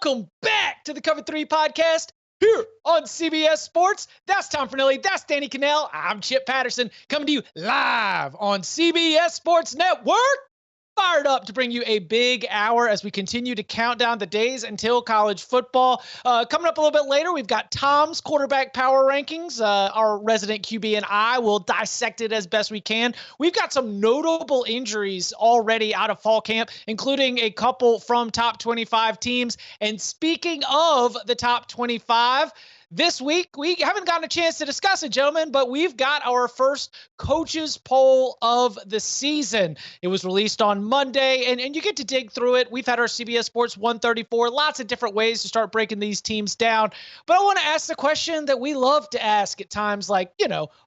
Welcome back to the Cover 3 podcast here on CBS Sports. That's Tom Fornelli. That's Danny Kanell. I'm Chip Patterson coming to you live on CBS Sports Network. Fired up to bring you a big hour as we continue to count down the days until college football. Coming up a little bit later, we've got Tom's quarterback power rankings. Our resident QB and I will dissect it as best we can. We've got some notable injuries already out of fall camp, including a couple from top 25 teams. And speaking of the top 25, this week, we haven't gotten a chance to discuss it, gentlemen, but we've got our first coaches poll of the season. It was released on Monday, and you get to dig through it. We've had our CBS Sports 134, lots of different ways to start breaking these teams down. But I want to ask the question that we love to ask at times like,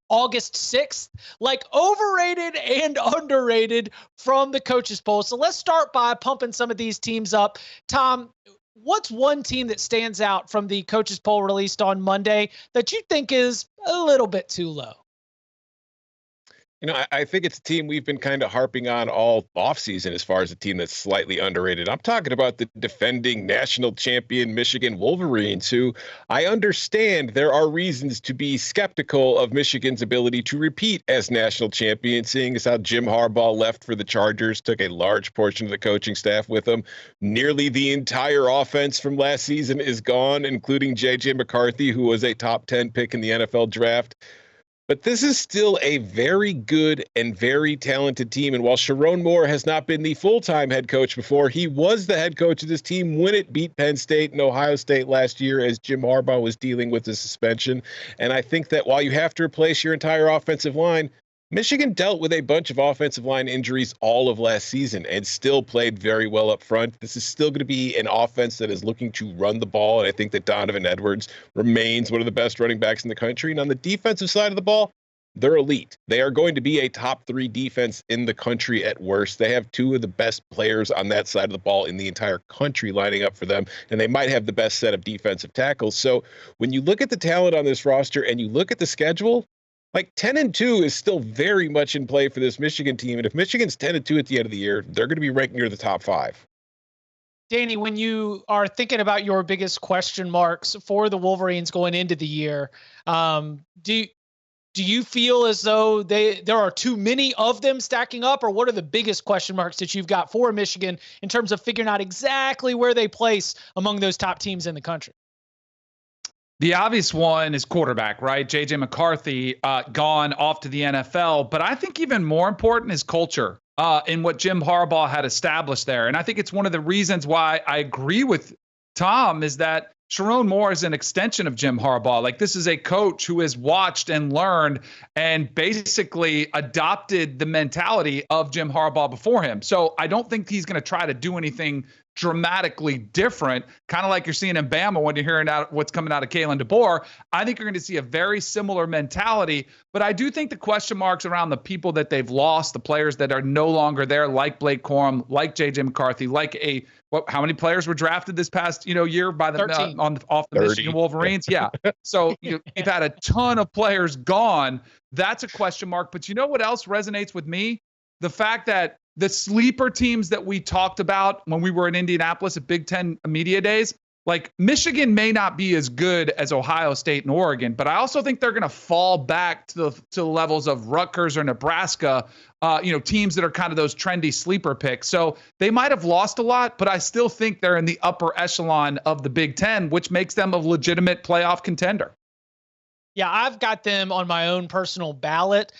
August 6th, like overrated and underrated from the coaches poll. So let's start by pumping some of these teams up. Tom, what's one team that stands out from the coaches poll released on Monday that you think is a little bit too low? I think it's a team we've been kind of harping on all offseason as far as a team that's slightly underrated. I'm talking about the defending national champion Michigan Wolverines, who I understand there are reasons to be skeptical of Michigan's ability to repeat as national champion, seeing as how Jim Harbaugh left for the Chargers, took a large portion of the coaching staff with him. Nearly the entire offense from last season is gone, including J.J. McCarthy, who was a top 10 pick in the NFL draft. But this is still a very good and very talented team. And while Sharon Moore has not been the full-time head coach before, he was the head coach of this team when it beat Penn State and Ohio State last year as Jim Harbaugh was dealing with the suspension. And I think that while you have to replace your entire offensive line, Michigan dealt with a bunch of offensive line injuries all of last season and still played very well up front. This is still going to be an offense that is looking to run the ball, and I think that Donovan Edwards remains one of the best running backs in the country. And on the defensive side of the ball, they're elite. They are going to be a top 3 defense in the country at worst. They have 2 of the best players on that side of the ball in the entire country lining up for them, and they might have the best set of defensive tackles. So when you look at the talent on this roster and you look at the schedule, like 10-2 is still very much in play for this Michigan team. And if Michigan's 10-2 at the end of the year, they're going to be ranked near the top 5. Danny, when you are thinking about your biggest question marks for the Wolverines going into the year, do you feel as though there are too many of them stacking up, or what are the biggest question marks that you've got for Michigan in terms of figuring out exactly where they place among those top teams in the country? The obvious one is quarterback, right? J.J. McCarthy gone off to the NFL. But I think even more important is culture in what Jim Harbaugh had established there. And I think it's one of the reasons why I agree with Tom is that Sharon Moore is an extension of Jim Harbaugh. Like, this is a coach who has watched and learned and basically adopted the mentality of Jim Harbaugh before him. So I don't think he's going to try to do anything dramatically different, kind of like you're seeing in Bama when you're hearing out what's coming out of Kalen DeBoer. I think you're going to see a very similar mentality, but I do think the question marks around the people that they've lost, the players that are no longer there, like Blake Corum, like J.J. McCarthy, like how many players were drafted this past year by the off the 30. Michigan Wolverines? Yeah. So you've had a ton of players gone. That's a question mark. But you know what else resonates with me? The fact that the sleeper teams that we talked about when we were in Indianapolis at Big Ten Media Days, like Michigan may not be as good as Ohio State and Oregon, but I also think they're going to fall back to the levels of Rutgers or Nebraska, teams that are kind of those trendy sleeper picks. So they might have lost a lot, but I still think they're in the upper echelon of the Big Ten, which makes them a legitimate playoff contender. Yeah, I've got them on my own personal ballot,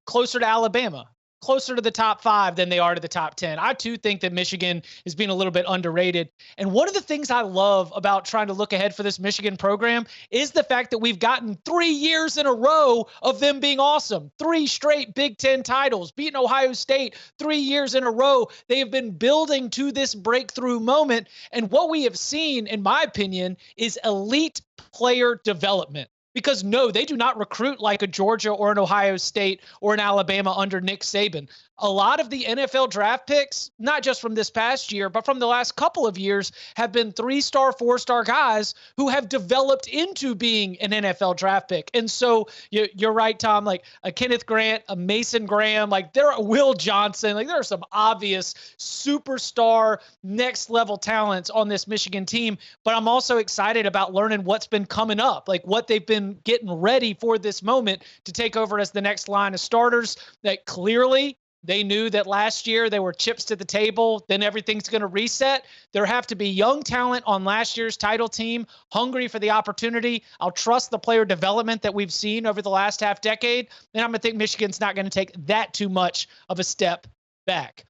closer to Alabama. Closer to the top 5 than they are to the top 10. I too think that Michigan is being a little bit underrated. And one of the things I love about trying to look ahead for this Michigan program is the fact that we've gotten 3 years in a row of them being awesome. 3 straight Big Ten titles, beating Ohio State 3 years in a row. They have been building to this breakthrough moment. And what we have seen, in my opinion, is elite player development. Because no, they do not recruit like a Georgia or an Ohio State or an Alabama under Nick Saban. A lot of the NFL draft picks, not just from this past year, but from the last couple of years, have been 3-star, 4-star guys who have developed into being an NFL draft pick. And so you're right, Tom, like a Kenneth Grant, a Mason Graham, like there are Will Johnson, like there are some obvious superstar next level talents on this Michigan team. But I'm also excited about learning what's been coming up, like what they've been getting ready for this moment to take over as the next line of starters. That clearly they knew that last year they were chips to the table. Then everything's going to reset. There have to be young talent on last year's title team, hungry for the opportunity. I'll trust the player development that we've seen over the last half decade. And I'm going to think Michigan's not going to take that too much of a step back.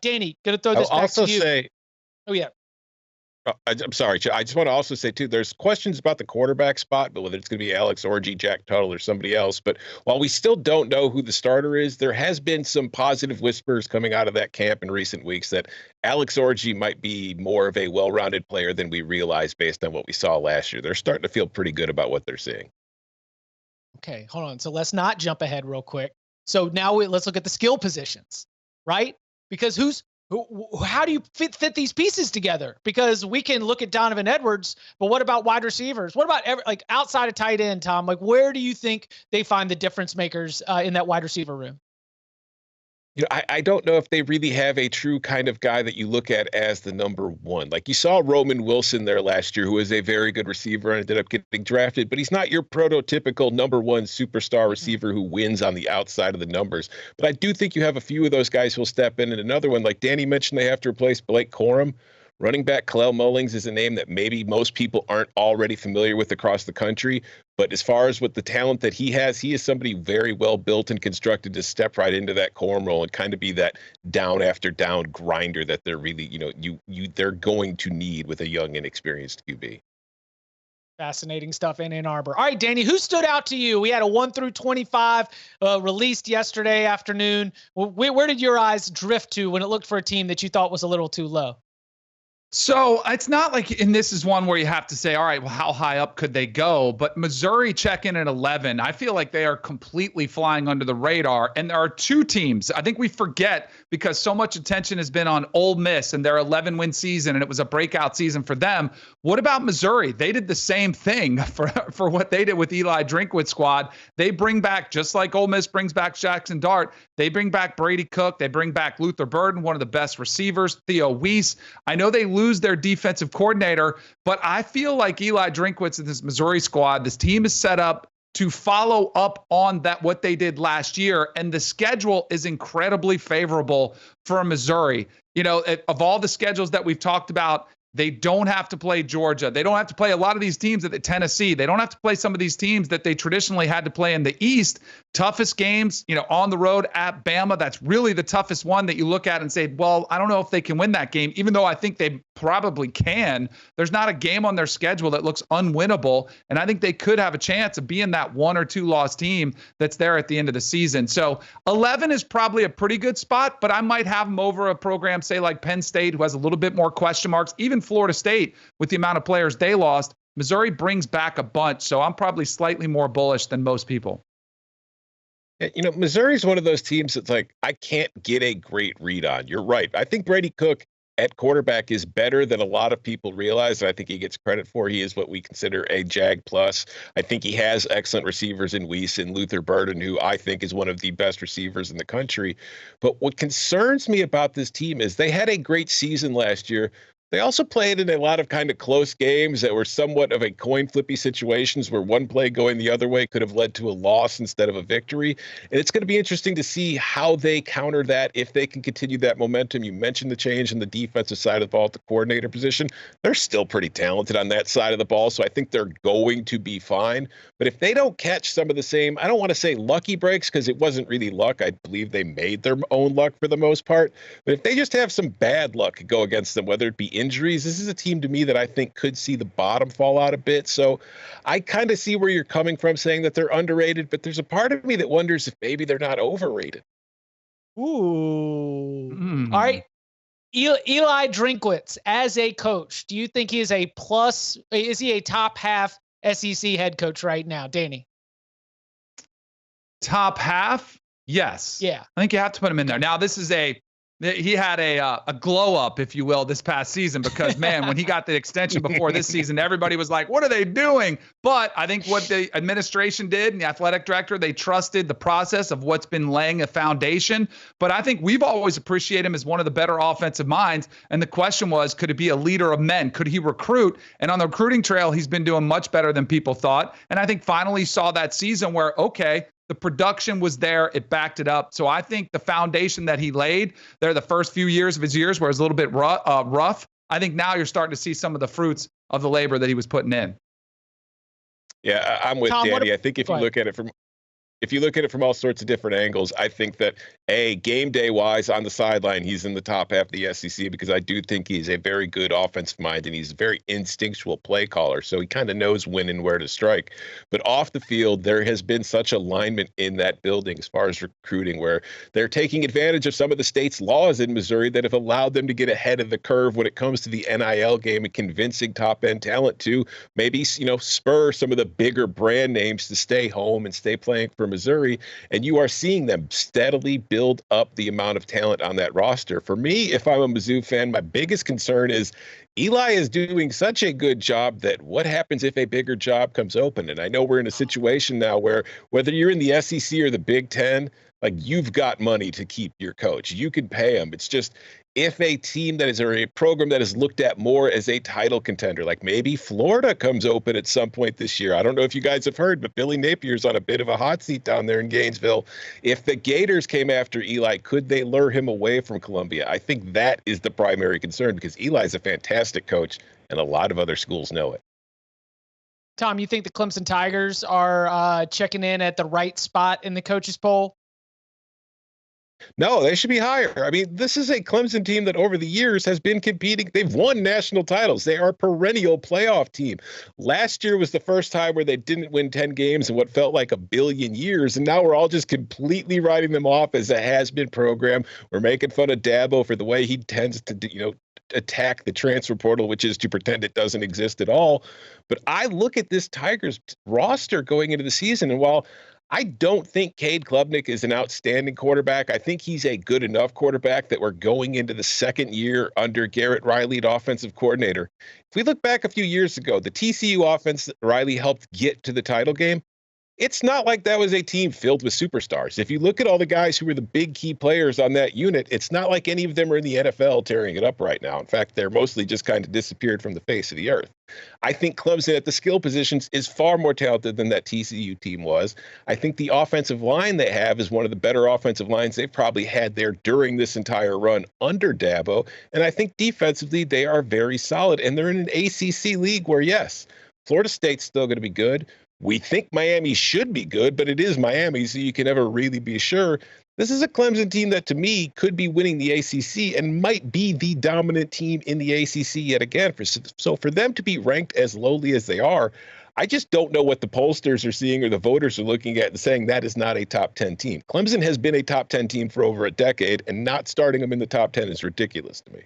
Danny, going to throw this back to you. Oh, yeah. I'm sorry. I just want to also say, too, there's questions about the quarterback spot, but whether it's going to be Alex Orji, Jack Tuttle, or somebody else. But while we still don't know who the starter is, there has been some positive whispers coming out of that camp in recent weeks that Alex Orji might be more of a well-rounded player than we realized based on what we saw last year. They're starting to feel pretty good about what they're seeing. Okay, hold on. So let's not jump ahead real quick. So now let's look at the skill positions, right? Because how do you fit these pieces together? Because we can look at Donovan Edwards, but what about wide receivers? What about like outside of tight end, Tom? Like where do you think they find the difference makers in that wide receiver room? I don't know if they really have a true kind of guy that you look at as the number one. Like you saw Roman Wilson there last year, who was a very good receiver and ended up getting drafted, but he's not your prototypical number one superstar receiver who wins on the outside of the numbers. But I do think you have a few of those guys who'll step in. And another one, like Danny mentioned, they have to replace Blake Corum. Running back Kalel Mullings is a name that maybe most people aren't already familiar with across the country. But as far as with the talent that he is somebody very well built and constructed to step right into that Corum role and kind of be that down after down grinder that they're really, they're going to need with a young, inexperienced QB. Fascinating stuff in Ann Arbor. All right, Danny, who stood out to you? We had a 1 through 25 released yesterday afternoon. Where did your eyes drift to when it looked for a team that you thought was a little too low? So it's not like, and this is one where you have to say, all right, well, how high up could they go? But Missouri check in at 11. I feel like they are completely flying under the radar. And there are two teams. I think we forget because so much attention has been on Ole Miss and their 11-win season, and it was a breakout season for them. What about Missouri? They did the same thing for what they did with Eli Drinkwitz's squad. They bring back, just like Ole Miss brings back Jackson Dart, they bring back Brady Cook. They bring back Luther Burden, one of the best receivers, Theo Weiss. I know they lose their defensive coordinator, but I feel like Eli Drinkwitz and this Missouri squad, this team is set up to follow up on what they did last year. And the schedule is incredibly favorable for Missouri. Of all the schedules that we've talked about, they don't have to play Georgia. They don't have to play a lot of these teams at Tennessee. They don't have to play some of these teams that they traditionally had to play in the East. Toughest games, on the road at Bama. That's really the toughest one that you look at and say, well, I don't know if they can win that game, even though I think they probably can. There's not a game on their schedule that looks unwinnable. And I think they could have a chance of being that 1 or 2 loss team that's there at the end of the season. So 11 is probably a pretty good spot, but I might have them over a program, say like Penn State, who has a little bit more question marks, even Florida State with the amount of players they lost. Missouri brings back a bunch, so I'm probably slightly more bullish than most people. Missouri's one of those teams that's like, I can't get a great read on. You're right. I think Brady Cook at quarterback is better than a lot of people realize. And I think he gets credit for. He is what we consider a Jag plus. I think he has excellent receivers in Weiss and Luther Burden, who I think is one of the best receivers in the country. But what concerns me about this team is they had a great season last year. They also played in a lot of kind of close games that were somewhat of a coin flippy situations where one play going the other way could have led to a loss instead of a victory. And it's going to be interesting to see how they counter that, if they can continue that momentum. You mentioned the change in the defensive side of the ball at the coordinator position. They're still pretty talented on that side of the ball, so I think they're going to be fine. But if they don't catch some of the same, I don't want to say lucky breaks because it wasn't really luck. I believe they made their own luck for the most part. But if they just have some bad luck go against them, whether it be injuries, this is a team to me that I think could see the bottom fall out a bit. So I kind of see where you're coming from saying that they're underrated, but there's a part of me that wonders if maybe they're not overrated. Ooh. All right. Eli Drinkwitz as a coach, do you think he is a plus? Is he a top half SEC head coach right now, Danny? Top half? Yes. Yeah. I think you have to put him in there. Now, he had a glow up, if you will, this past season because, man, when he got the extension before this season, everybody was like, what are they doing? But I think what the administration did and the athletic director, they trusted the process of what's been laying a foundation. But I think we've always appreciated him as one of the better offensive minds. And the question was, could he be a leader of men? Could he recruit? And on the recruiting trail, he's been doing much better than people thought. And I think finally saw that season where, okay, the production was there. It backed it up. So I think the foundation that he laid there the first few years of his years where it was a little bit rough, I think now you're starting to see some of the fruits of the labor that he was putting in. Yeah, I'm with Tom, Danny. I think if you look at it from all sorts of different angles, I think that game day wise on the sideline, he's in the top half of the SEC because I do think he's a very good offensive mind and he's a very instinctual play caller. So he kind of knows when and where to strike. But off the field, there has been such alignment in that building as far as recruiting, where they're taking advantage of some of the state's laws in Missouri that have allowed them to get ahead of the curve when it comes to the NIL game and convincing top end talent to maybe, spur some of the bigger brand names to stay home and stay playing for Missouri, and you are seeing them steadily build up the amount of talent on that roster. For me, if I'm a Mizzou fan, my biggest concern is Eli is doing such a good job that what happens if a bigger job comes open? And I know we're in a situation now where whether you're in the SEC or the Big Ten, like you've got money to keep your coach. You can pay him. It's just if a team that is or a program that is looked at more as a title contender, like maybe Florida comes open at some point this year. I don't know if you guys have heard, but Billy Napier's on a bit of a hot seat down there in Gainesville. If the Gators came after Eli, could they lure him away from Columbia? I think that is the primary concern because Eli's a fantastic coach and a lot of other schools know it. Tom, you think the Clemson Tigers are checking in at the right spot in the coaches poll? No, they should be higher. I mean, this is a Clemson team that over the years has been competing. They've won national titles. They are a perennial playoff team. Last year was the first time where they didn't win 10 games in what felt like a billion years. And now we're all just completely writing them off as a has-been program. We're making fun of Dabo for the way he tends to, attack the transfer portal, which is to pretend it doesn't exist at all. But I look at this Tigers roster going into the season, and while I don't think Cade Klubnik is an outstanding quarterback, I think he's a good enough quarterback that we're going into the second year under Garrett Riley, the offensive coordinator. If we look back a few years ago, the TCU offense that Riley helped get to the title game, it's not like that was a team filled with superstars. If you look at all the guys who were the big key players on that unit, it's not like any of them are in the NFL tearing it up right now. In fact, they're mostly just kind of disappeared from the face of the earth. I think Clemson at the skill positions is far more talented than that TCU team was. I think the offensive line they have is one of the better offensive lines they've probably had there during this entire run under Dabo. And I think defensively they are very solid. And they're in an ACC league where, yes, Florida State's still going to be good. We think Miami should be good, but it is Miami, so you can never really be sure. This is a Clemson team that, to me, could be winning the ACC and might be the dominant team in the ACC yet again. So for them to be ranked as lowly as they are, I just don't know what the pollsters are seeing or the voters are looking at and saying that is not a top 10 team. Clemson has been a top 10 team for over a decade, and not starting them in the top 10 is ridiculous to me.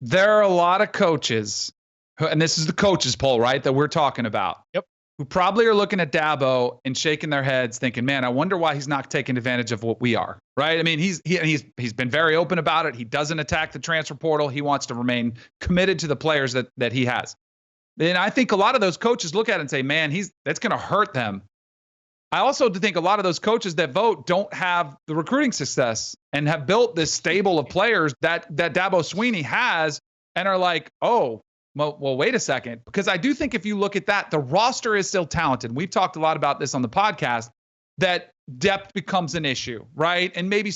There are a lot of coaches, and this is the coaches poll, right, that we're talking about. Yep. Who probably are looking at Dabo and shaking their heads thinking, man, I wonder why he's not taking advantage of what we are, right? I mean, he's been very open about it. He doesn't attack the transfer portal. He wants to remain committed to the players that he has. And I think a lot of those coaches look at it and say, man, that's going to hurt them. I also think a lot of those coaches that vote don't have the recruiting success and have built this stable of players that Dabo Swinney has and are like, oh, well, wait a second, because I do think if you look at that, the roster is still talented. We've talked a lot about this on the podcast, that depth becomes an issue, right? And maybe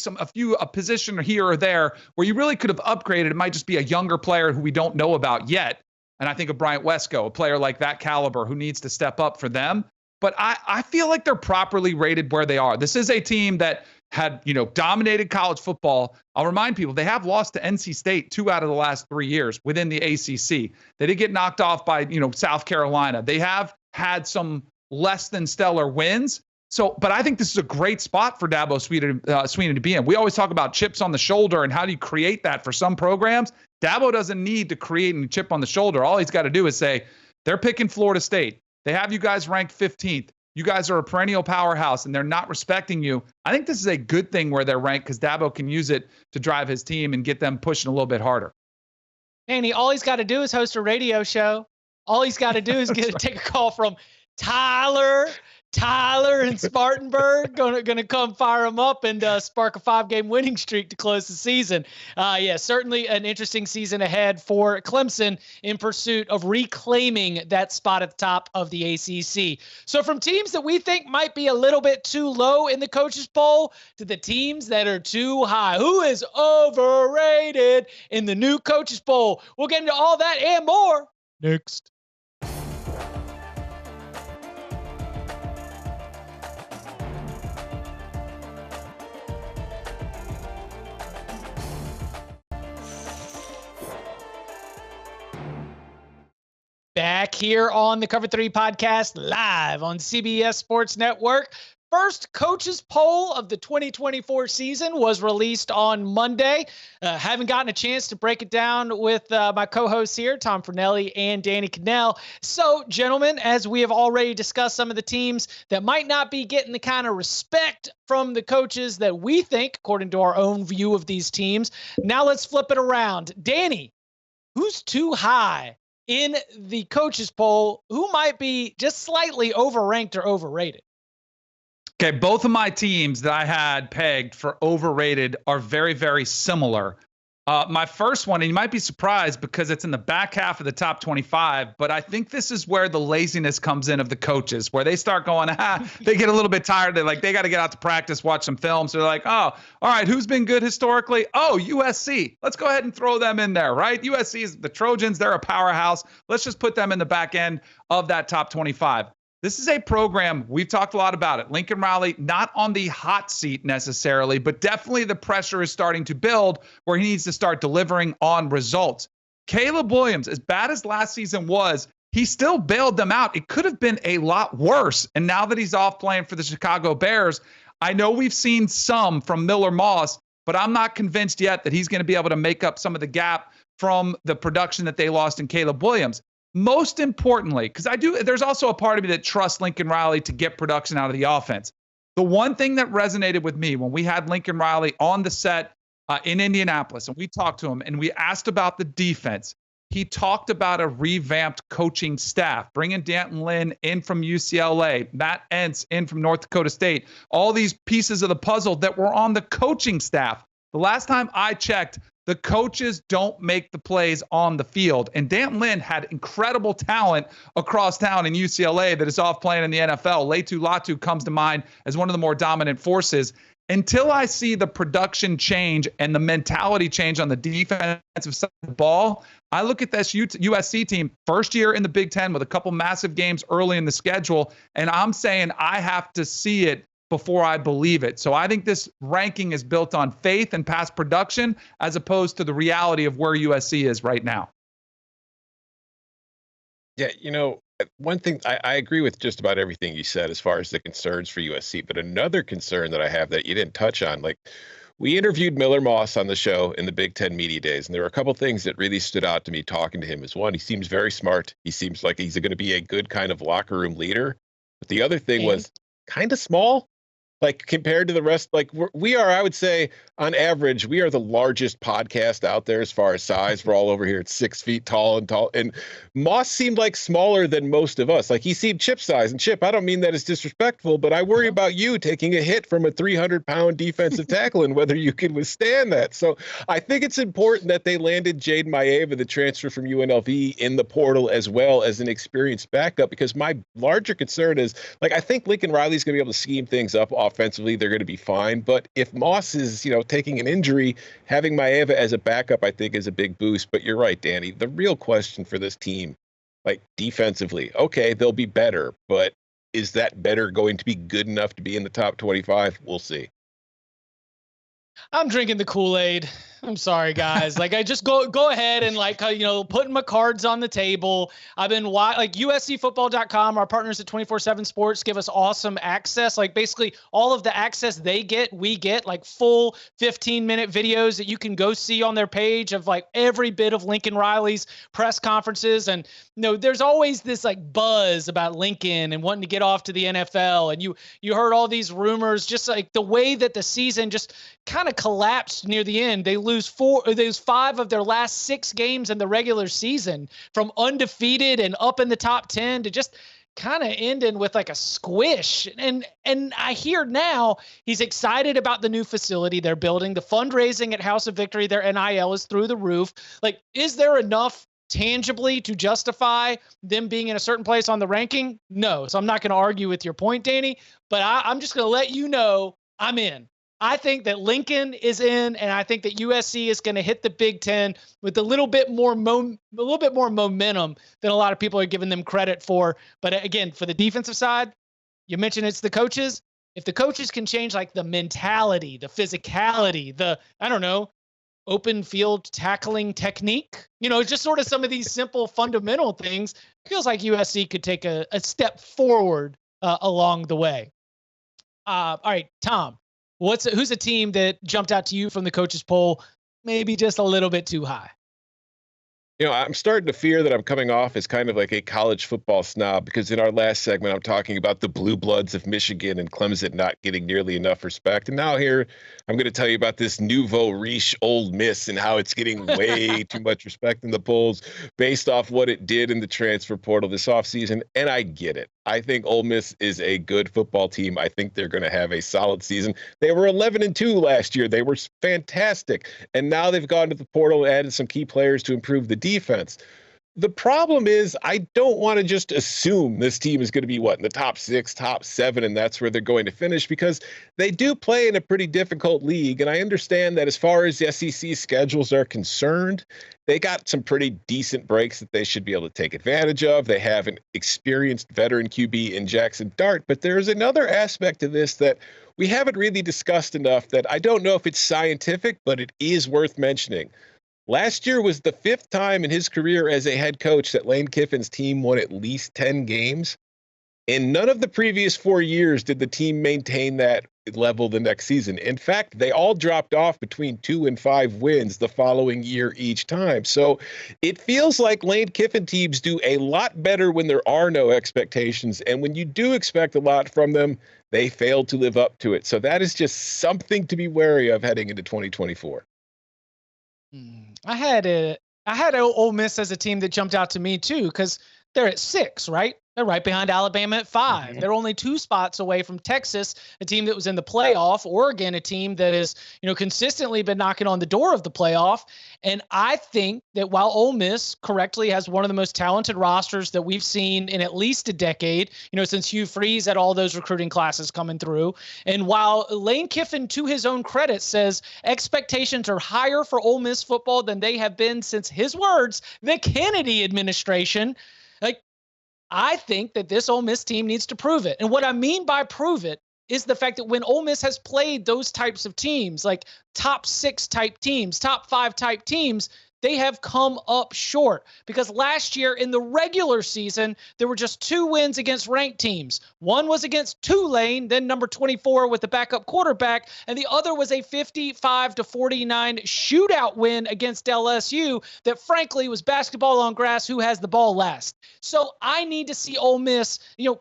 a position here or there where you really could have upgraded. It might just be a younger player who we don't know about yet. And I think of Bryant Wesco, a player like that caliber who needs to step up for them. But I feel like they're properly rated where they are. This is a team that had, dominated college football. I'll remind people, they have lost to NC State 2 out of the last 3 years within the ACC. They did get knocked off by, South Carolina. They have had some less than stellar wins. So, but I think this is a great spot for Dabo Swinney to be in. We always talk about chips on the shoulder and how do you create that for some programs. Dabo doesn't need to create any chip on the shoulder. All he's got to do is say, they're picking Florida State. They have you guys ranked 15th. You guys are a perennial powerhouse, and they're not respecting you. I think this is a good thing where they're ranked because Dabo can use it to drive his team and get them pushing a little bit harder. Danny, all he's got to do is host a radio show. All he's got to do is take a call from Tyler in Spartanburg, gonna come fire him up and spark a 5-game winning streak to close the season. Yeah, certainly an interesting season ahead for Clemson in pursuit of reclaiming that spot at the top of the ACC. So from teams that we think might be a little bit too low in the coaches poll to the teams that are too high, who is overrated in the new coaches poll? We'll get into all that and more next. Back here on the Cover 3 podcast, live on CBS Sports Network. First coaches poll of the 2024 season was released on Monday. Haven't gotten a chance to break it down with my co-hosts here, Tom Fornelli and Danny Kanell. So, gentlemen, as we have already discussed some of the teams that might not be getting the kind of respect from the coaches that we think, according to our own view of these teams, now let's flip it around. Danny, who's too high in the coaches poll? Who might be just slightly overranked or overrated? Okay, both of my teams that I had pegged for overrated are very, very similar. My first one, and you might be surprised because it's in the back half of the top 25, but I think this is where the laziness comes in of the coaches, where they start going, they get a little bit tired. They got to get out to practice, watch some films. They're like, oh, all right, who's been good historically? Oh, USC. Let's go ahead and throw them in there, right? USC is the Trojans. They're a powerhouse. Let's just put them in the back end of that top 25. This is a program, we've talked a lot about it. Lincoln Riley, not on the hot seat necessarily, but definitely the pressure is starting to build where he needs to start delivering on results. Caleb Williams, as bad as last season was, he still bailed them out. It could have been a lot worse. And now that he's off playing for the Chicago Bears, I know we've seen some from Miller Moss, but I'm not convinced yet that he's going to be able to make up some of the gap from the production that they lost in Caleb Williams. Most importantly, because there's also a part of me that trusts Lincoln Riley to get production out of the offense. The one thing that resonated with me when we had Lincoln Riley on the set in Indianapolis and we talked to him and we asked about the defense, he talked about a revamped coaching staff, bringing Danton Lynn in from UCLA, Matt Entz in from North Dakota State, all these pieces of the puzzle that were on the coaching staff. The last time I checked, the coaches don't make the plays on the field. And Danton Lynn had incredible talent across town in UCLA that is off playing in the NFL. Laitu Latu comes to mind as one of the more dominant forces. Until I see the production change and the mentality change on the defensive side of the ball, I look at this USC team, first year in the Big Ten with a couple massive games early in the schedule, and I'm saying I have to see it before I believe it. So I think this ranking is built on faith and past production as opposed to the reality of where USC is right now. Yeah, one thing, I agree with just about everything you said as far as the concerns for USC, but another concern that I have that you didn't touch on, we interviewed Miller Moss on the show in the Big Ten Media Days, and there were a couple things that really stood out to me talking to him. Is one, he seems very smart. He seems like he's going to be a good kind of locker room leader. But the other thing was kind of small. Compared to the rest, we are, I would say, on average, we are the largest podcast out there as far as size. We're all over here at 6 feet tall. And Moss seemed like smaller than most of us. He seemed Chip size. And Chip, I don't mean that as disrespectful, but I worry about you taking a hit from a 300-pound defensive tackle and whether you can withstand that. So I think it's important that they landed Jaden Maeva, the transfer from UNLV, in the portal as well as an experienced backup, because my larger concern is, I think Lincoln Riley's going to be able to scheme things up offensively. They're going to be fine. But if Moss is, taking an injury, having Maeva as a backup, I think is a big boost. But you're right, Danny. The real question for this team, defensively, okay, they'll be better, but is that better going to be good enough to be in the top 25? We'll see. I'm drinking the Kool-Aid. I'm sorry, guys. Like, I just go ahead and putting my cards on the table. I've been USCfootball.com, our partners at 24/7 Sports give us awesome access. Like basically all of the access they get, we get like full 15-minute videos that you can go see on their page of like every bit of Lincoln Riley's press conferences. And there's always this like buzz about Lincoln and wanting to get off to the NFL. And you heard all these rumors, just like the way that the season just kind of collapsed near the end. They lose 5 of their last 6 games in the regular season, from undefeated and up in the top 10 to just kind of ending with like a squish. And I hear now he's excited about the new facility they're building. The fundraising at House of Victory, their NIL is through the roof. Like, is there enough tangibly to justify them being in a certain place on the ranking? No. So I'm not going to argue with your point, Danny, but I'm just going to let you know I'm in. I think that Lincoln is in, and I think that USC is going to hit the Big Ten with a little bit more momentum than a lot of people are giving them credit for. But again, for the defensive side, you mentioned it's the coaches. If the coaches can change like the mentality, the physicality, the open field tackling technique, just sort of some of these simple fundamental things, feels like USC could take a step forward along the way. All right, Tom. Who's a team that jumped out to you from the coaches poll, maybe just a little bit too high? I'm starting to fear that I'm coming off as kind of like a college football snob, because in our last segment, I'm talking about the blue bloods of Michigan and Clemson not getting nearly enough respect. And now here, I'm going to tell you about this nouveau riche Ole Miss and how it's getting way too much respect in the polls based off what it did in the transfer portal this offseason. And I get it. I think Ole Miss is a good football team. I think they're going to have a solid season. They were 11-2 last year. They were fantastic. And now they've gone to the portal and added some key players to improve the defense. The problem is I don't want to just assume this team is going to be in the top 6, top 7, and that's where they're going to finish, because they do play in a pretty difficult league. And I understand that as far as the SEC schedules are concerned, they got some pretty decent breaks that they should be able to take advantage of. They have an experienced veteran QB in Jackson Dart, but there's another aspect to this that we haven't really discussed enough that I don't know if it's scientific, but it is worth mentioning. Last year was the 5th time in his career as a head coach that Lane Kiffin's team won at least 10 games. In none of the previous 4 years did the team maintain that level the next season. In fact, they all dropped off between 2 and 5 wins the following year each time. So it feels like Lane Kiffin teams do a lot better when there are no expectations. And when you do expect a lot from them, they fail to live up to it. So that is just something to be wary of heading into 2024. I had Ole Miss as a team that jumped out to me too, because they're at 6, right? They're right behind Alabama at 5. Mm-hmm. They're only 2 spots away from Texas, a team that was in the playoff. Oregon, a team that has, consistently been knocking on the door of the playoff. And I think that while Ole Miss correctly has one of the most talented rosters that we've seen in at least a decade, since Hugh Freeze had all those recruiting classes coming through. And while Lane Kiffin, to his own credit, says expectations are higher for Ole Miss football than they have been since, his words, the Kennedy administration. I think that this Ole Miss team needs to prove it. And what I mean by prove it is the fact that when Ole Miss has played those types of teams, like top 6 type teams, top 5 type teams, they have come up short, because last year in the regular season, there were just 2 wins against ranked teams. One was against Tulane, then number 24 with the backup quarterback, and the other was a 55-49 shootout win against LSU that frankly was basketball on grass, who has the ball last. So I need to see Ole Miss,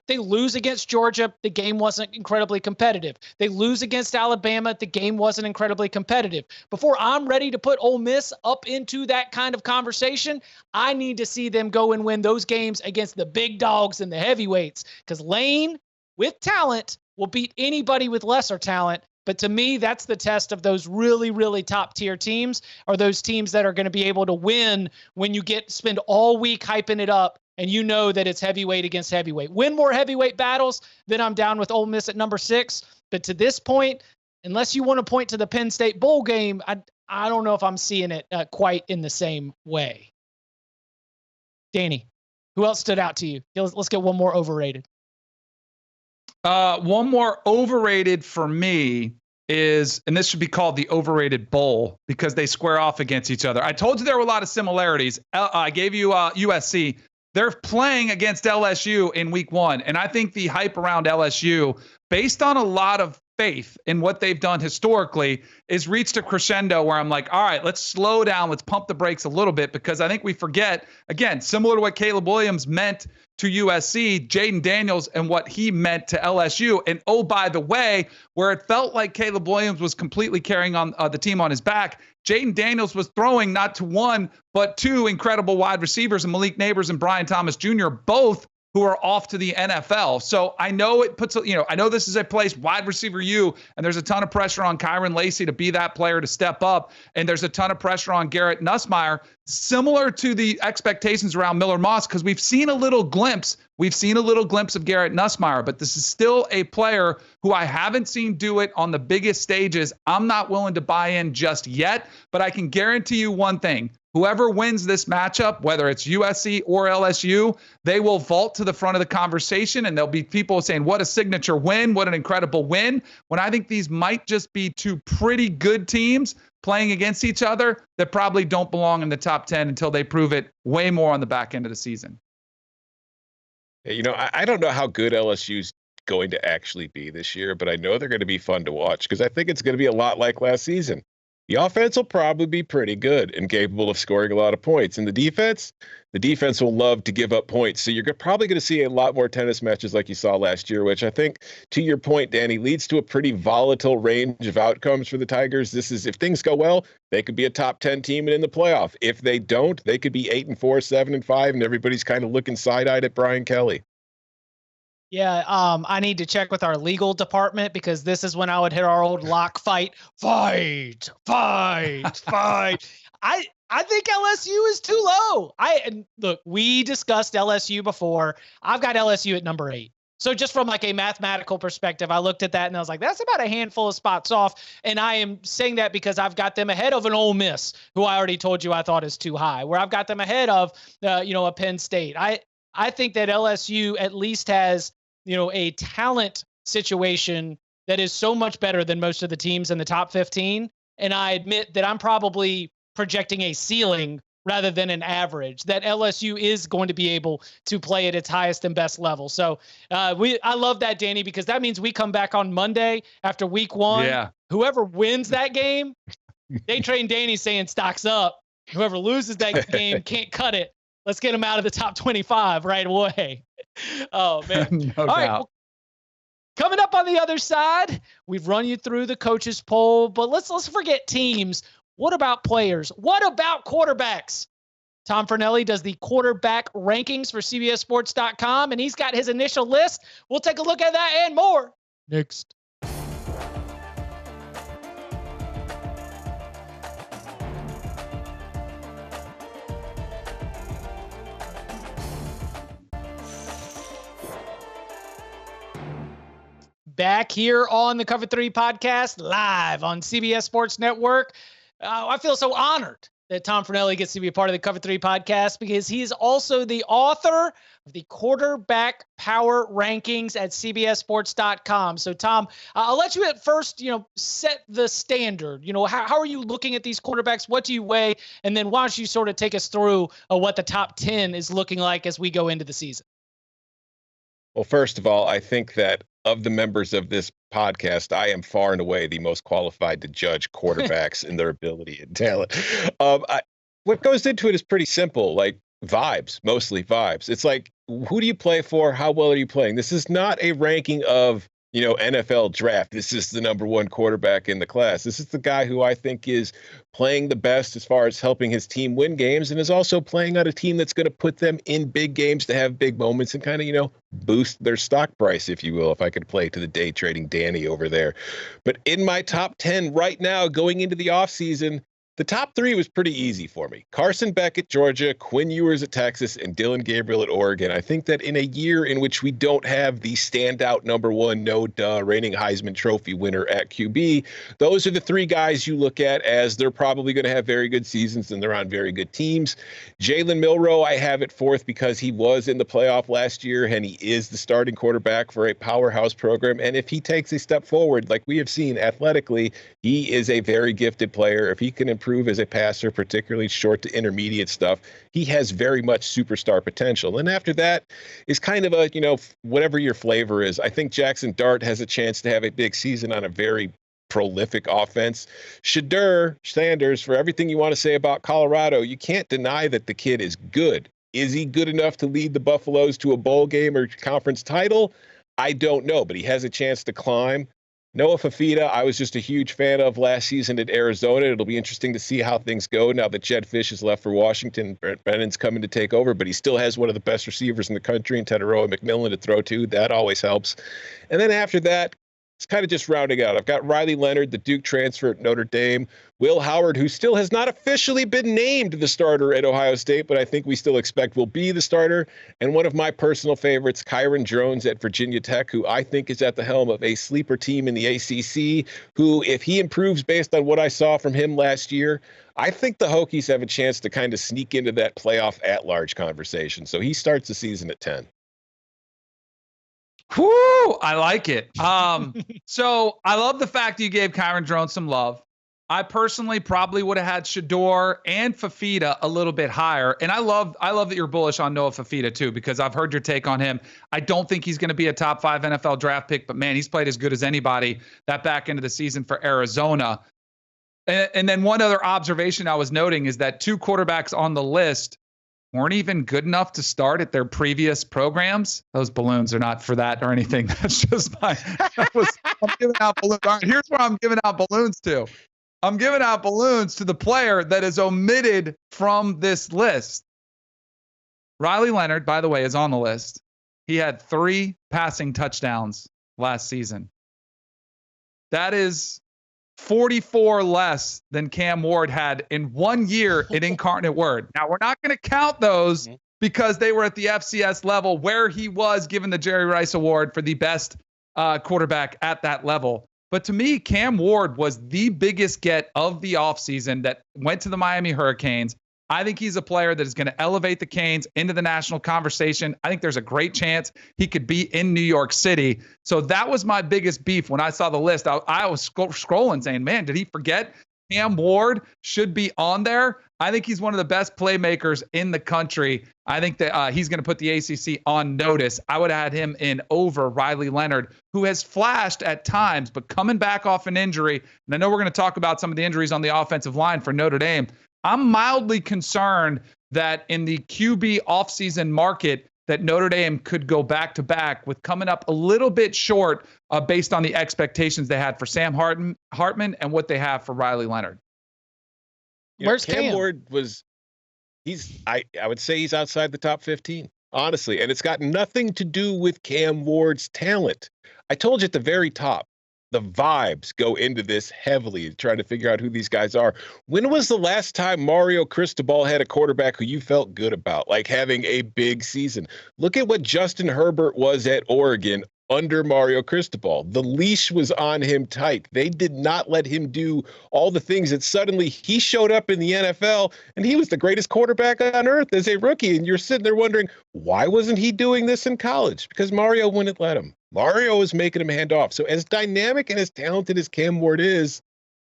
they lose against Georgia, the game wasn't incredibly competitive. They lose against Alabama, the game wasn't incredibly competitive. Before I'm ready to put Ole Miss up into that kind of conversation, I need to see them go and win those games against the big dogs and the heavyweights, because Lane, with talent, will beat anybody with lesser talent. But to me, that's the test of those really, really top tier teams, are those teams that are going to be able to win when you spend all week hyping it up and you know that it's heavyweight against heavyweight. Win more heavyweight battles, then I'm down with Ole Miss at number 6. But to this point, unless you want to point to the Penn State bowl game, I don't know if I'm seeing it quite in the same way. Danny, who else stood out to you? Let's get one more overrated. One more overrated for me is, and this should be called the Overrated Bowl because they square off against each other. I told you there were a lot of similarities. I gave you USC. They're playing against LSU in week 1. And I think the hype around LSU, based on a lot of faith in what they've done historically, is reached a crescendo where I'm like, all right, let's slow down. Let's pump the brakes a little bit, because I think we forget, again, similar to what Caleb Williams meant to USC, Jaden Daniels and what he meant to LSU. And oh, by the way, where it felt like Caleb Williams was completely carrying on the team on his back, Jaden Daniels was throwing not to one, but 2 incredible wide receivers, and Malik Neighbors and Brian Thomas Jr., both who are off to the NFL. So I know it puts, I know this is a place, wide receiver U, and there's a ton of pressure on Kyron Lacey to be that player to step up. And there's a ton of pressure on Garrett Nussmeier, similar to the expectations around Miller Moss, because we've seen a little glimpse. We've seen a little glimpse of Garrett Nussmeier, but this is still a player who I haven't seen do it on the biggest stages. I'm not willing to buy in just yet, but I can guarantee you one thing. Whoever wins this matchup, whether it's USC or LSU, they will vault to the front of the conversation, and there'll be people saying, what a signature win, what an incredible win, when I think these might just be 2 pretty good teams playing against each other that probably don't belong in the top 10 until they prove it way more on the back end of the season. I don't know how good LSU's going to actually be this year, but I know they're going to be fun to watch, because I think it's going to be a lot like last season. The offense will probably be pretty good and capable of scoring a lot of points. And the defense will love to give up points. So you're probably going to see a lot more tennis matches like you saw last year, which I think, to your point, Danny, leads to a pretty volatile range of outcomes for the Tigers. If things go well, they could be a top 10 team and in the playoff. If they don't, they could be 8-4, 7-5, and everybody's kind of looking side-eyed at Brian Kelly. Yeah, I need to check with our legal department, because this is when I would hit our old lock fight. Fight. I think LSU is too low. Look, we discussed LSU before. I've got LSU at number 8. So just from like a mathematical perspective, I looked at that and I was like, that's about a handful of spots off. And I am saying that because I've got them ahead of an Ole Miss, who I already told you I thought is too high, where I've got them ahead of, a Penn State. I think that LSU at least has, a talent situation that is so much better than most of the teams in the top 15. And I admit that I'm probably projecting a ceiling rather than an average, that LSU is going to be able to play at its highest and best level. So I love that, Danny, because that means we come back on Monday after week 1. Yeah. Whoever wins that game, Day Train Danny saying stocks up. Whoever loses that game can't cut it. Let's get them out of the top 25 right away. Oh, man. No All right. doubt. Well, coming up on the other side, we've run you through the coaches poll, but let's forget teams. What about players? What about quarterbacks? Tom Fornelli does the quarterback rankings for CBSSports.com, and he's got his initial list. We'll take a look at that and more next. Back here on the Cover 3 podcast, live on CBS Sports Network. I feel so honored that Tom Fornelli gets to be a part of the Cover 3 podcast, because he's also the author of the quarterback power rankings at CBSSports.com. So, Tom, I'll let you at first, set the standard. How are you looking at these quarterbacks? What do you weigh? And then why don't you sort of take us through what the top 10 is looking like as we go into the season? Well, first of all, I think that of the members of this podcast, I am far and away the most qualified to judge quarterbacks and their ability and talent. What goes into it is pretty simple, like vibes, mostly vibes. It's like, who do you play for? How well are you playing? This is not a ranking of, NFL draft. This is the number 1 quarterback in the class. This is the guy who I think is playing the best as far as helping his team win games, and is also playing on a team that's going to put them in big games to have big moments and kind of, boost their stock price, if you will, if I could play to the day trading Danny over there. But in my top 10 right now, going into the offseason, The top three was pretty easy for me. Carson Beck at Georgia, Quinn Ewers at Texas, and Dillon Gabriel at Oregon. I think that in a year in which we don't have the standout number one, reigning Heisman Trophy winner at QB, those are the three guys you look at as they're probably going to have very good seasons and they're on very good teams. Jalen Milroe, I have at fourth because he was in the playoff last year and he is the starting quarterback for a powerhouse program. And if he takes a step forward, like we have seen athletically, he is a very gifted player. If he can improve as a passer, particularly short to intermediate stuff, he has very much superstar potential. And after that is kind of a, whatever your flavor is. I think Jackson Dart has a chance to have a big season on a very prolific offense. Shedeur Sanders, for everything you want to say about Colorado, you can't deny that the kid is good. Is he good enough to lead the Buffaloes to a bowl game or conference title? I don't know, but he has a chance to climb. Noah Fafita, I was just a huge fan of last season at Arizona. It'll be interesting to see how things go now that Jed Fish has left for Washington. Brent Brennan's coming to take over, but he still has one of the best receivers in the country in Teteroa McMillan to throw to. That always helps. And then after that, it's kind of just rounding out. I've got Riley Leonard, the Duke transfer at Notre Dame. Will Howard, who still has not officially been named the starter at Ohio State, but I think we still expect will be the starter. And one of my personal favorites, Kyron Jones at Virginia Tech, who I think is at the helm of a sleeper team in the ACC, who, if he improves based on what I saw from him last year, I think the Hokies have a chance to kind of sneak into that playoff at-large conversation. So he starts the season at 10. Whoo, I like it. So I love the fact that you gave Kyron Jones some love. I personally probably would have had Shedeur and Fafita a little bit higher. And I love that you're bullish on Noah Fafita too, because I've heard your take on him. I don't think he's going to be a top 5 NFL draft pick, but man, he's played as good as anybody that back end of the season for Arizona. And then one other observation I was noting is that 2 quarterbacks on the list weren't even good enough to start at their previous programs. Those balloons are not for that or anything. That's just I'm giving out balloons. All right, here's where I'm giving out balloons to. I'm giving out balloons to the player that is omitted from this list. Riley Leonard, by the way, is on the list. He had 3 passing touchdowns last season. That is 44 less than Cam Ward had in 1 year at Incarnate Word. Now, we're not going to count those because they were at the FCS level where he was given the Jerry Rice Award for the best quarterback at that level. But to me, Cam Ward was the biggest get of the offseason that went to the Miami Hurricanes. I think he's a player that is going to elevate the Canes into the national conversation. I think there's a great chance he could be in New York City. So that was my biggest beef when I saw the list. I was scrolling saying, man, did he forget Cam Ward should be on there? I think he's one of the best playmakers in the country. I think that he's going to put the ACC on notice. I would have had him in over Riley Leonard, who has flashed at times, but coming back off an injury. And I know we're going to talk about some of the injuries on the offensive line for Notre Dame. I'm mildly concerned that in the QB offseason market that Notre Dame could go back-to-back with coming up a little bit short based on the expectations they had for Sam Hartman and what they have for Riley Leonard. Where's Cam? Ward I would say he's outside the top 15, honestly. And it's got nothing to do with Cam Ward's talent. I told you at the very top, the vibes go into this heavily, trying to figure out who these guys are. When was the last time Mario Cristobal had a quarterback who you felt good about, like having a big season? Look at what Justin Herbert was at Oregon under Mario Cristobal. The leash was on him tight. They did not let him do all the things that suddenly he showed up in the NFL and he was the greatest quarterback on earth as a rookie. And you're sitting there wondering, why wasn't he doing this in college? Because Mario wouldn't let him. Mario is making him hand off. So as dynamic and as talented as Cam Ward is,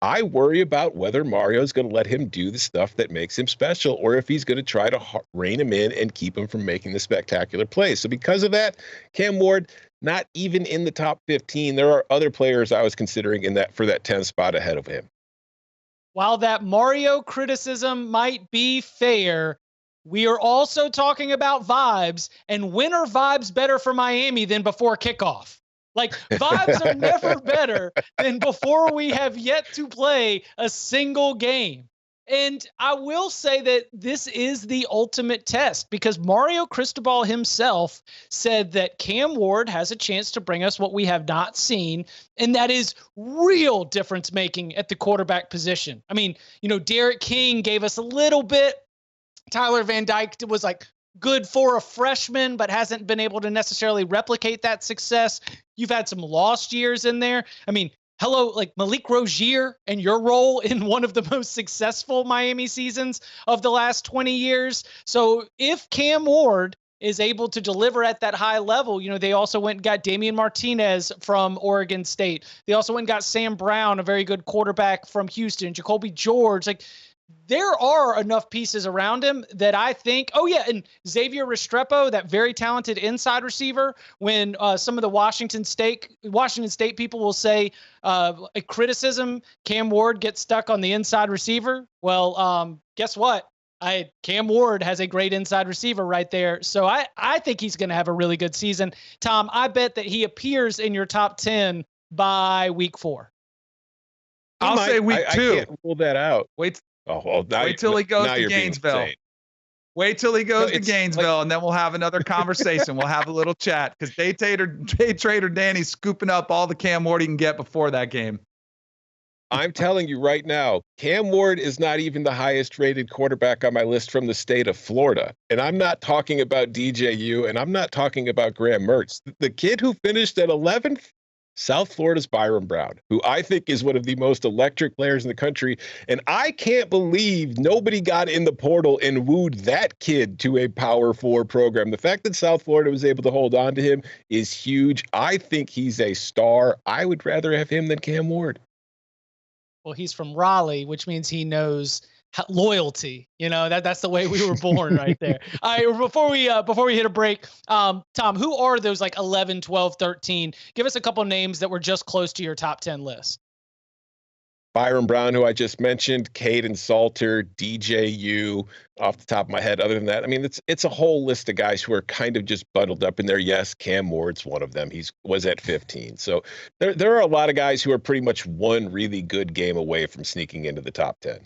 I worry about whether Mario's going to let him do the stuff that makes him special or if he's going to try to rein him in and keep him from making the spectacular plays. So because of that, Cam Ward, not even in the top 15. There are other players I was considering in that for that 10 spot ahead of him. While that Mario criticism might be fair, we are also talking about vibes, and when are vibes better for Miami than before kickoff? Like, vibes are never better than before we have yet to play a single game. And I will say that this is the ultimate test because Mario Cristobal himself said that Cam Ward has a chance to bring us what we have not seen, and that is real difference making at the quarterback position. I mean, Derek King gave us a little bit. Tyler Van Dyke was like good for a freshman, but hasn't been able to necessarily replicate that success. You've had some lost years in there. I mean, hello, like Malik Rozier and your role in one of the most successful Miami seasons of the last 20 years. So if Cam Ward is able to deliver at that high level, they also went and got Damian Martinez from Oregon State. They also went and got Sam Brown, a very good quarterback from Houston, Jacoby George. Like, there are enough pieces around him that I think, and Xavier Restrepo, that very talented inside receiver, when some of the Washington State people will say a criticism, Cam Ward gets stuck on the inside receiver. Well, guess what? Cam Ward has a great inside receiver right there. So I think he's going to have a really good season. Tom, I bet that he appears in your top 10 by week 4. I'll say week 2. I can't rule that out. Wait till he goes to Gainesville. Wait till he goes to Gainesville, and then we'll have another conversation. We'll have a little chat because day trader Danny's scooping up all the Cam Ward he can get before that game. I'm telling you right now, Cam Ward is not even the highest rated quarterback on my list from the state of Florida. And I'm not talking about DJU, and I'm not talking about Graham Mertz. The kid who finished at 11th, South Florida's Byron Brown, who I think is one of the most electric players in the country. And I can't believe nobody got in the portal and wooed that kid to a Power 4 program. The fact that South Florida was able to hold on to him is huge. I think he's a star. I would rather have him than Cam Ward. Well, he's from Raleigh, which means he knows loyalty. That's the way we were born right there. All right, before we hit a break, Tom, who are those like 11, 12, 13? Give us a couple names that were just close to your top 10 list. Byron Brown, who I just mentioned, Caden Salter, DJU, off the top of my head. Other than that, I mean, it's a whole list of guys who are kind of just bundled up in there. Yes, Cam Ward's one of them. He was at 15. So there are a lot of guys who are pretty much one really good game away from sneaking into the top 10.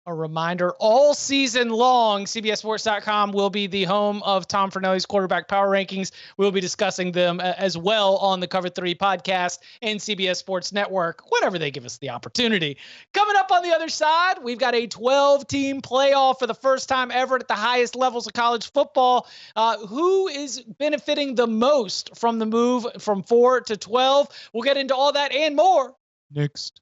A reminder, all season long, CBSSports.com will be the home of Tom Fornelli's quarterback power rankings. We'll be discussing them as well on the Cover 3 podcast and CBS Sports Network, whenever they give us the opportunity. Coming up on the other side, we've got a 12-team playoff for the first time ever at the highest levels of college football. Who is benefiting the most from the move from 4 to 12? We'll get into all that and more next.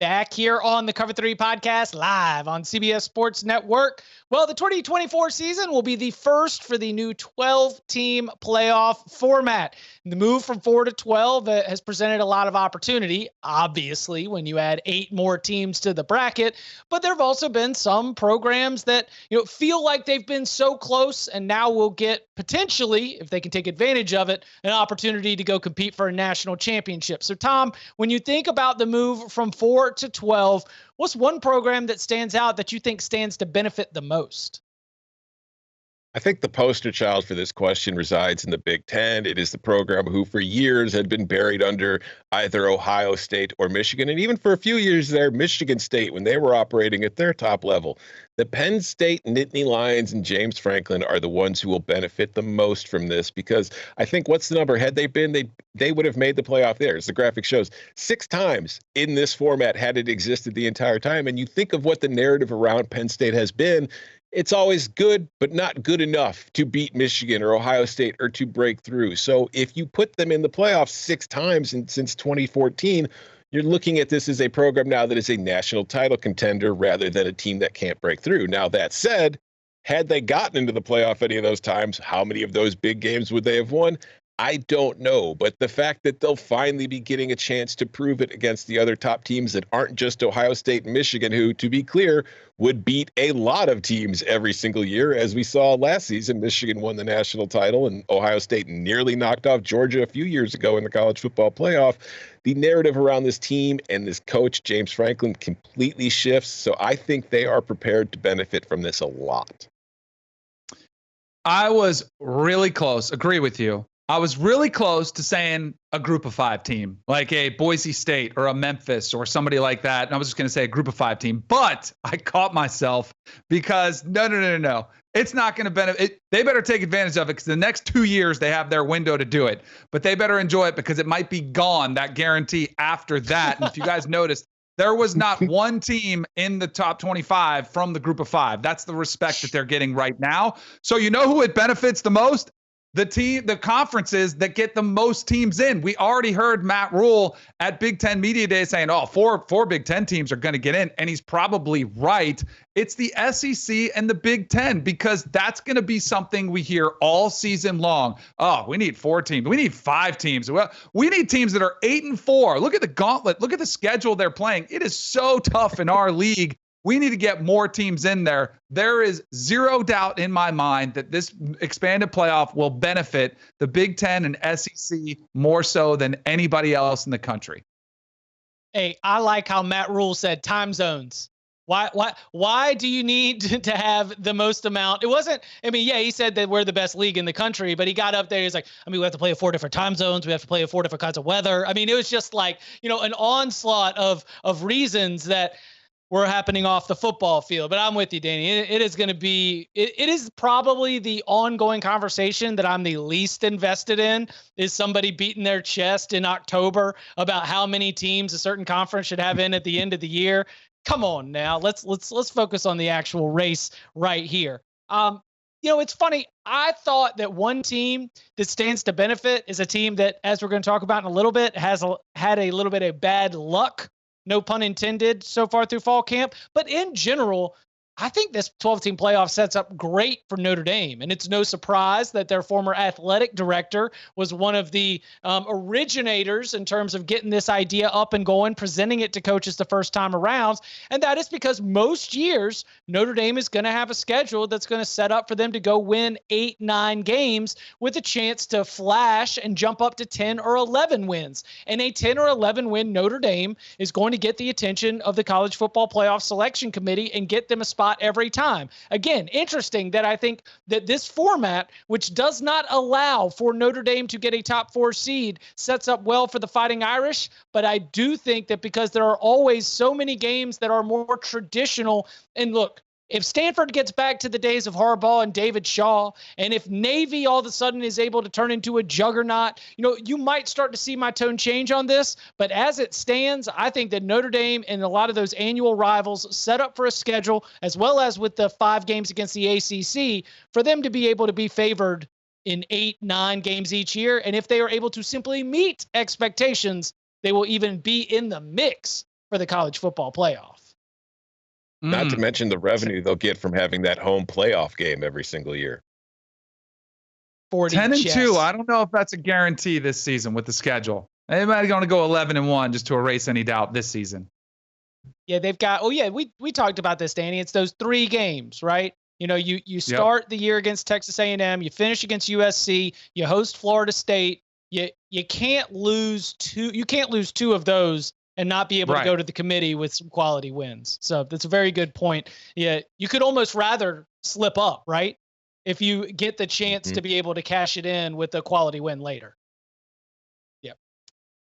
Back here on the Cover 3 podcast, live on CBS Sports Network. Well, the 2024 season will be the first for the new 12-team playoff format. The move from 4 to 12 has presented a lot of opportunity, obviously, when you add 8 more teams to the bracket. But there have also been some programs that feel like they've been so close and now will get, potentially, if they can take advantage of it, an opportunity to go compete for a national championship. So, Tom, when you think about the move from 4 to 12, what's one program that stands out that you think stands to benefit the most? I think the poster child for this question resides in the Big Ten. It is the program who for years had been buried under either Ohio State or Michigan, and even for a few years there, Michigan State, when they were operating at their top level. The Penn State Nittany Lions and James Franklin are the ones who will benefit the most from this, because I think what's the number? Had they been, they would have made the playoff there. As the graphic shows, 6 times in this format had it existed the entire time. And you think of what the narrative around Penn State has been. It's always good, but not good enough to beat Michigan or Ohio State or to break through. So if you put them in the playoffs 6 times since 2014, you're looking at this as a program now that is a national title contender rather than a team that can't break through. Now, that said, had they gotten into the playoff any of those times, how many of those big games would they have won? I don't know, but the fact that they'll finally be getting a chance to prove it against the other top teams that aren't just Ohio State and Michigan, who, to be clear, would beat a lot of teams every single year. As we saw last season, Michigan won the national title and Ohio State nearly knocked off Georgia a few years ago in the college football playoff. The narrative around this team and this coach, James Franklin, completely shifts. So I think they are prepared to benefit from this a lot. I was really close. Agree with you. I was really close to saying a group of 5 team, like a Boise State or a Memphis or somebody like that. And I was just going to say a group of 5 team, but I caught myself because no. It's not going to benefit. They better take advantage of it because the next 2 years they have their window to do it, but they better enjoy it because it might be gone, that guarantee after that. And if you guys noticed, there was not one team in the top 25 from the group of 5. That's the respect that they're getting right now. So you know who it benefits the most? The conferences that get the most teams in. We already heard Matt Rule at Big Ten Media Day saying, four Big Ten teams are going to get in. And he's probably right. It's the SEC and the Big Ten, because that's going to be something we hear all season long. Oh, we need 4 teams. We need 5 teams. Well, we need teams that are 8-4. Look at the gauntlet. Look at the schedule they're playing. It is so tough in our league. We need to get more teams in there. There is zero doubt in my mind that this expanded playoff will benefit the Big Ten and SEC more so than anybody else in the country. Hey, I like how Matt Rule said time zones. Why do you need to have the most amount? It wasn't, he said that we're the best league in the country, but he got up there. He's like, we have to play at 4 different time zones. We have to play at 4 different kinds of weather. It was just like, an onslaught of reasons that were happening off the football field. But I'm with you, Danny. It is going to be, it is probably the ongoing conversation that I'm the least invested in, is somebody beating their chest in October about how many teams a certain conference should have in at the end of the year. Come on now. Let's focus on the actual race right here. It's funny. I thought that one team that stands to benefit is a team that, as we're going to talk about in a little bit, has had a little bit of bad luck, no pun intended, so far through fall camp. But in general, I think this 12-team playoff sets up great for Notre Dame. And it's no surprise that their former athletic director was one of the originators in terms of getting this idea up and going, presenting it to coaches the first time around. And that is because most years, Notre Dame is going to have a schedule that's going to set up for them to go win 8-9 games with a chance to flash and jump up to 10 or 11 wins. And a 10 or 11 win Notre Dame is going to get the attention of the College Football Playoff Selection Committee and get them a spot every time. Again, interesting that I think that this format, which does not allow for Notre Dame to get a top 4 seed, sets up well for the Fighting Irish. But I do think that because there are always so many games that are more traditional, and look, if Stanford gets back to the days of Harbaugh and David Shaw, and if Navy all of a sudden is able to turn into a juggernaut, you might start to see my tone change on this. But as it stands, I think that Notre Dame and a lot of those annual rivals set up for a schedule, as well as with the 5 games against the ACC, for them to be able to be favored in 8-9 games each year. And if they are able to simply meet expectations, they will even be in the mix for the college football playoff. Not to mention the revenue they'll get from having that home playoff game every single year. 10-2. I don't know if that's a guarantee this season with the schedule. They might going to go 11-1 just to erase any doubt this season. Yeah, they've got. Oh yeah, we talked about this, Danny. It's those 3 games, right? You start the year against Texas A&M, you finish against USC, you host Florida State. You can't lose 2. You can't lose 2 of those and not be able to go to the committee with some quality wins. So that's a very good point. Yeah, you could almost rather slip up, right? If you get the chance to be able to cash it in with a quality win later. Yep.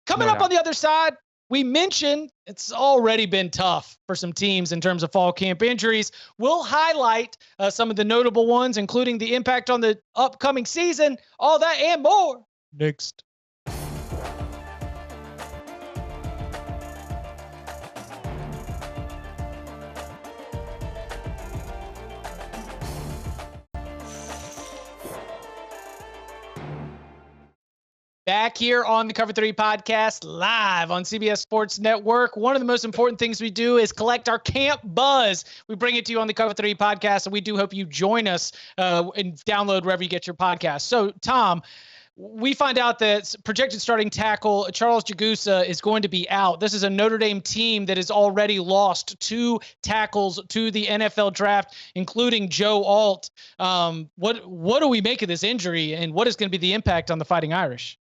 Coming up on the other side, we mentioned it's already been tough for some teams in terms of fall camp injuries. We'll highlight some of the notable ones, including the impact on the upcoming season, all that and more next. Back here on the Cover 3 podcast, live on CBS Sports Network. One of the most important things we do is collect our camp buzz. We bring it to you on the Cover 3 podcast, and we do hope you join us and download wherever you get your podcast. So, Tom, we find out that projected starting tackle Charles Jagusa is going to be out. This is a Notre Dame team that has already lost 2 tackles to the NFL draft, including Joe Alt. What do we make of this injury, and what is going to be the impact on the Fighting Irish?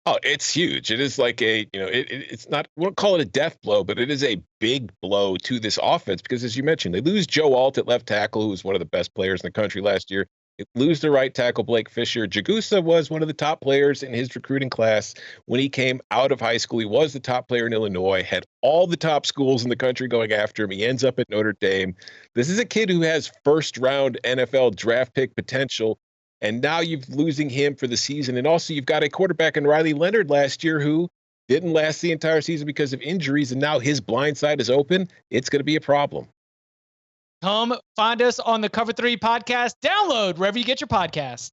Oh, it's huge. It is like it's not, we won't call it a death blow, but it is a big blow to this offense because, as you mentioned, they lose Joe Alt at left tackle, who was one of the best players in the country last year. They lose the right tackle, Blake Fisher. Jagusa was one of the top players in his recruiting class when he came out of high school. He was the top player in Illinois, had all the top schools in the country going after him. He ends up at Notre Dame. This is a kid who has first-round NFL draft pick potential. And now you're losing him for the season. And also you've got a quarterback in Riley Leonard last year who didn't last the entire season because of injuries. And now his blind side is open. It's going to be a problem. Come find us on the Cover 3 podcast. Download wherever you get your podcasts.